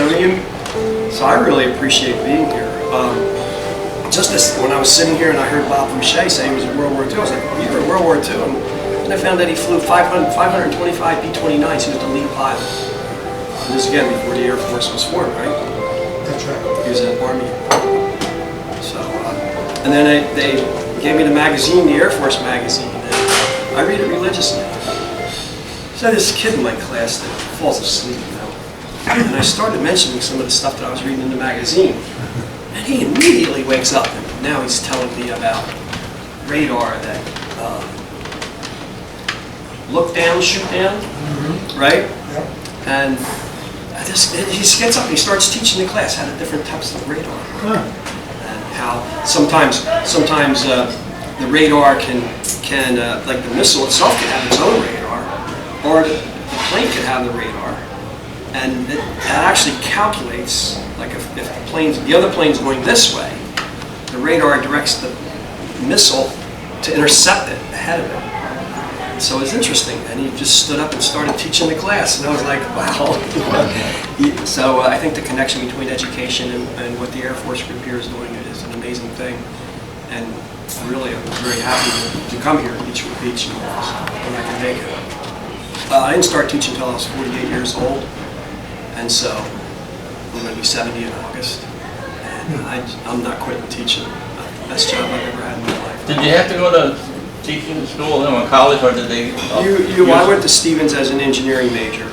So I really appreciate being here. Just this, when I was sitting here and I heard Bob Boucher say he was in World War II, I was like, you were in World War II? And I found that he flew 525 B-29s. He was the lead pilot. And this again before the Air Force was formed, right? That's right. He was in the Army. So, and then they gave me the magazine, the Air Force magazine, and I read it religiously. So this kid in my class that falls asleep, you know, and I started mentioning some of the stuff that I was reading in the magazine, and he immediately wakes up, and now he's telling me about radar that look down, shoot down, right? Yep. And he gets up and he starts teaching the class how the different types of radar, and how sometimes the radar can like the missile itself can have its own radar, or the plane can have the radar, and that actually calculates, like if the other plane's going this way, the radar directs the missile to intercept it ahead of it. So it's interesting, and he just stood up and started teaching the class, and I was like, wow. So I think the connection between education and what the Air Force group here is doing is an amazing thing, and really I'm very happy to come here each when I can make it. I didn't start teaching until I was 48 years old, and so I'm going to be 70 in August, and I'm not quitting teaching. Best job I've ever had in my life. Did you have to go to teaching school in college, or did they? I went to Stevens as an engineering major.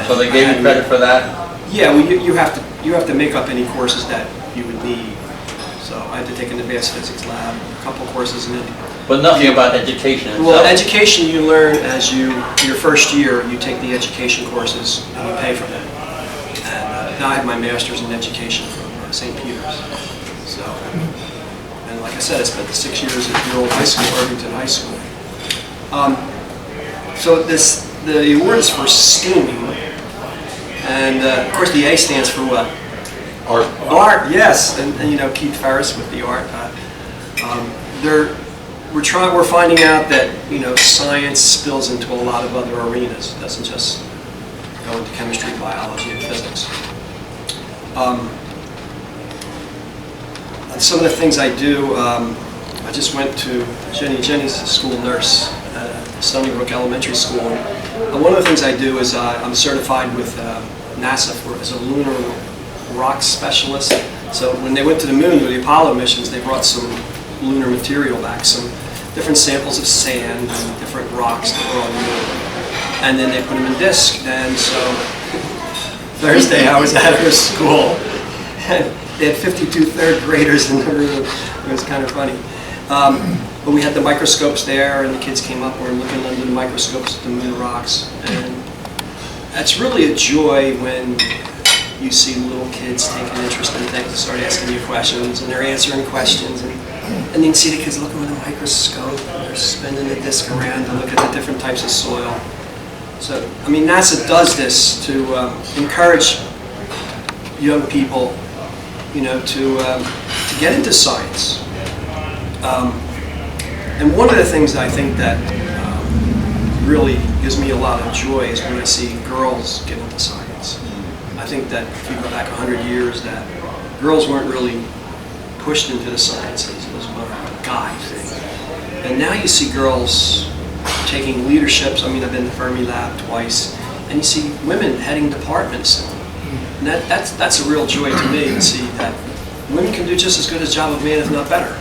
So they gave you credit for that? Yeah, well, you have to make up any courses that you would need. So I had to take an advanced physics lab, a couple courses in it. But nothing about education itself. Well, education you learn as your first year, you take the education courses and you pay for them. And now I have my master's in education from St. Peter's. So, and like I said, I spent the 6 years at your old high school, Irvington High School. So the award is for STEAM, and of course the A stands for what? Art. Art, yes, and you know Keith Ferris with the art. We're finding out that science spills into a lot of other arenas. It doesn't just go into chemistry, biology, and physics. Some of the things I do, I just went to Jenny's a school nurse at Stony Brook Elementary School. And one of the things I do is I'm certified with NASA as a lunar rock specialist. So when they went to the moon with the Apollo missions, they brought some lunar material back, some different samples of sand and different rocks that were on the moon. And then they put them in disk. And so Thursday I was at her school, and they had 52 third graders in the room. It was kind of funny. But we had the microscopes there, and the kids came up and were looking under the microscopes at the moon rocks. And that's really a joy when you see little kids taking interest in things and start asking you questions, and they're answering questions. And you can see the kids looking with a microscope, and they're spinning the disc around to look at the different types of soil. So, I mean, NASA does this to encourage young people, to get into science. And one of the things I think that really gives me a lot of joy is when I see girls get into science. I think that if you go back 100 years, that girls weren't really pushed into the sciences. It was more of a guy thing. And now you see girls taking leaderships. I mean, I've been to Fermi Lab twice, and you see women heading departments. And that's a real joy to me to see that women can do just as good a job of man, if not better.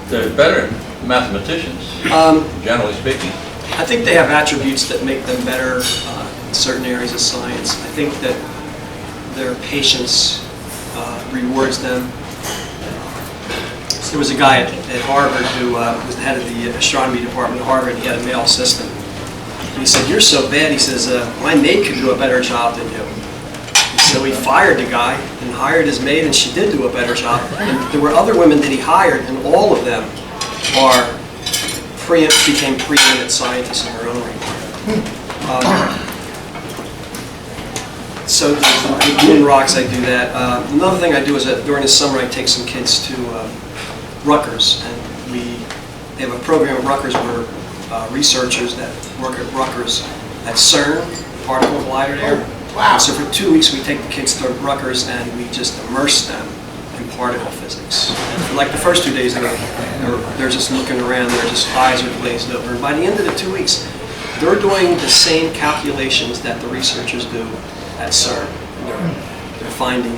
They're better mathematicians, generally speaking. I think they have attributes that make them better in certain areas of science. I think that their patience rewards them. There was a guy at Harvard who was the head of the astronomy department at Harvard. He had a male assistant. He said, "You're so bad," he says, "my maid could do a better job than you." So he fired the guy and hired his maid, and she did do a better job. And there were other women that he hired, and all of them became preeminent scientists in their own right. So the moon rocks, I do that. Another thing I do is that during the summer I take some kids to Rutgers, and they have a program at Rutgers where researchers that work at Rutgers at CERN, particle collider there, Wow. So for 2 weeks, we take the kids to Rutgers and we just immerse them in particle physics. And for like the first 2 days, they're just looking around, their just eyes are glazed over. And by the end of the 2 weeks, they're doing the same calculations that the researchers do at CERN. They're finding,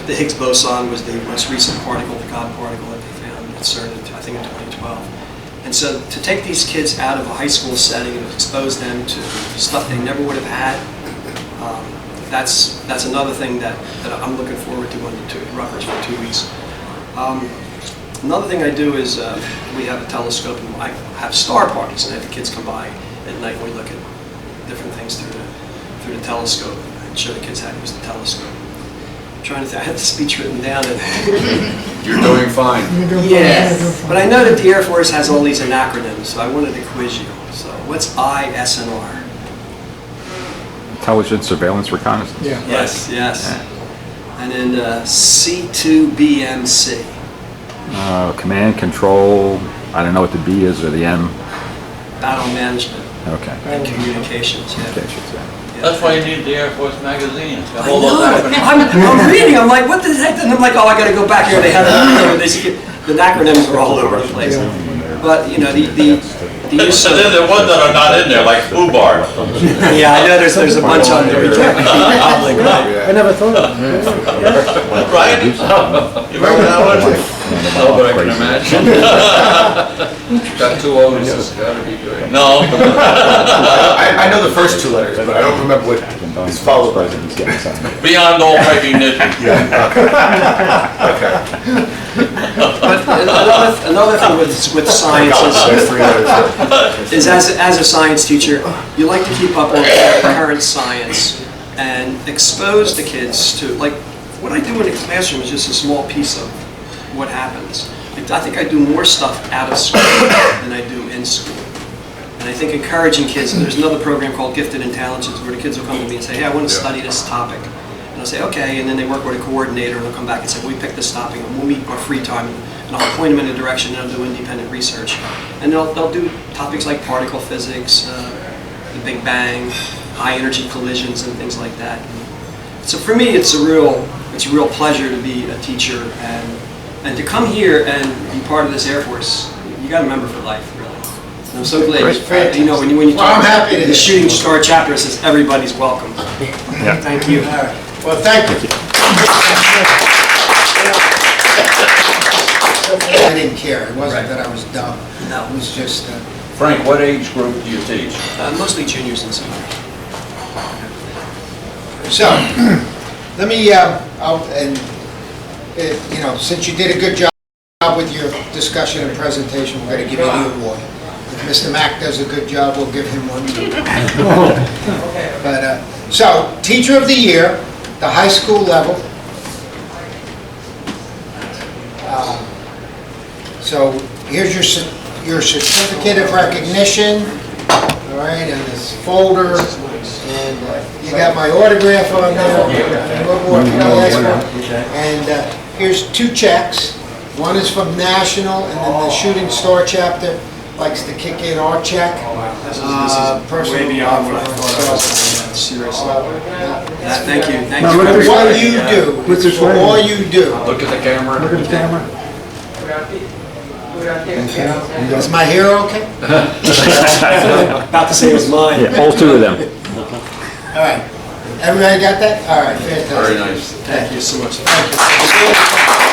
the Higgs boson was the most recent particle, the God particle that they found at CERN, I think in 2012. And so to take these kids out of a high school setting and expose them to stuff they never would have had, that's another thing that I'm looking forward to going to Rutgers for 2 weeks. Another thing I do is we have a telescope and I have star parties and I have the kids come by at night and we look at different things through the telescope and show the kids how to use the telescope. I'm trying to think, I had the speech written down. You're doing fine. Yes, but I know that the Air Force has all these acronyms, so I wanted to quiz you. So what's ISNR? Intelligence, surveillance, reconnaissance. Yeah. Yes. And then C2BMC. Command, control, I don't know what the B is or the M. Battle management Okay. and communications. Yeah. Communications, yeah. That's why you need the Air Force magazine. It's got I all those know. acronyms. I'm reading. I'm like, what the heck? And I'm like, oh, I got to go back here. They have the acronyms are all over the place. But the use So of then there are ones that are not in there, like FUBAR. yeah, I know there's a bunch on there. I never thought of it. Right? You remember that one? No, but I can imagine. Got 2 O's, it's gotta be good. No. I know the first 2 letters, but I don't remember what is followed by them. Beyond all recognition. Okay. But another thing with science is as a science teacher, you like to keep up on current science and expose the kids to, like, what I do in the classroom is just a small piece of what happens. I think I do more stuff out of school than I do in school. And I think encouraging kids, and there's another program called Gifted and Talented where the kids will come to me and say, hey, I want to study this topic. And I'll say, okay, and then they work with a coordinator and they'll come back and say, we picked this topic and we'll meet our free time. And I'll point them in a direction and they'll do independent research. And they'll do topics like particle physics, the Big Bang, high energy collisions and things like that. So for me, it's a real pleasure to be a teacher and to come here and be part of this Air Force. You got a member for life, really. And I'm so glad. When you Well, I'm happy to the Shooting Star chapter says everybody's welcome. Yeah. Thank you. All right. Well, thank you. I didn't care. It wasn't that I was dumb. No. It was just... Frank, what age group do you teach? Mostly juniors and seniors. So, let me, since you did a good job with your discussion and presentation, we're going to give you the award. If Mr. Mack does a good job, we'll give him one too. But, so, Teacher of the Year, the high school level. So, here's your certificate of recognition, all right, and this folder, and you got my autograph on there. And what more can I ask for? And here's 2 checks. One is from National, and then the Shooting Star chapter likes to kick in our check. This is way beyond what I thought I was. Seriously. Thank you. Thank you. For what you do, it's for all you do. Look at the camera. Look at the camera. Is my hair okay? About to say it was mine. Yeah, all 2 of them. All right. Everybody got that? All right, fantastic. Very nice. Thank you so much. Thank you.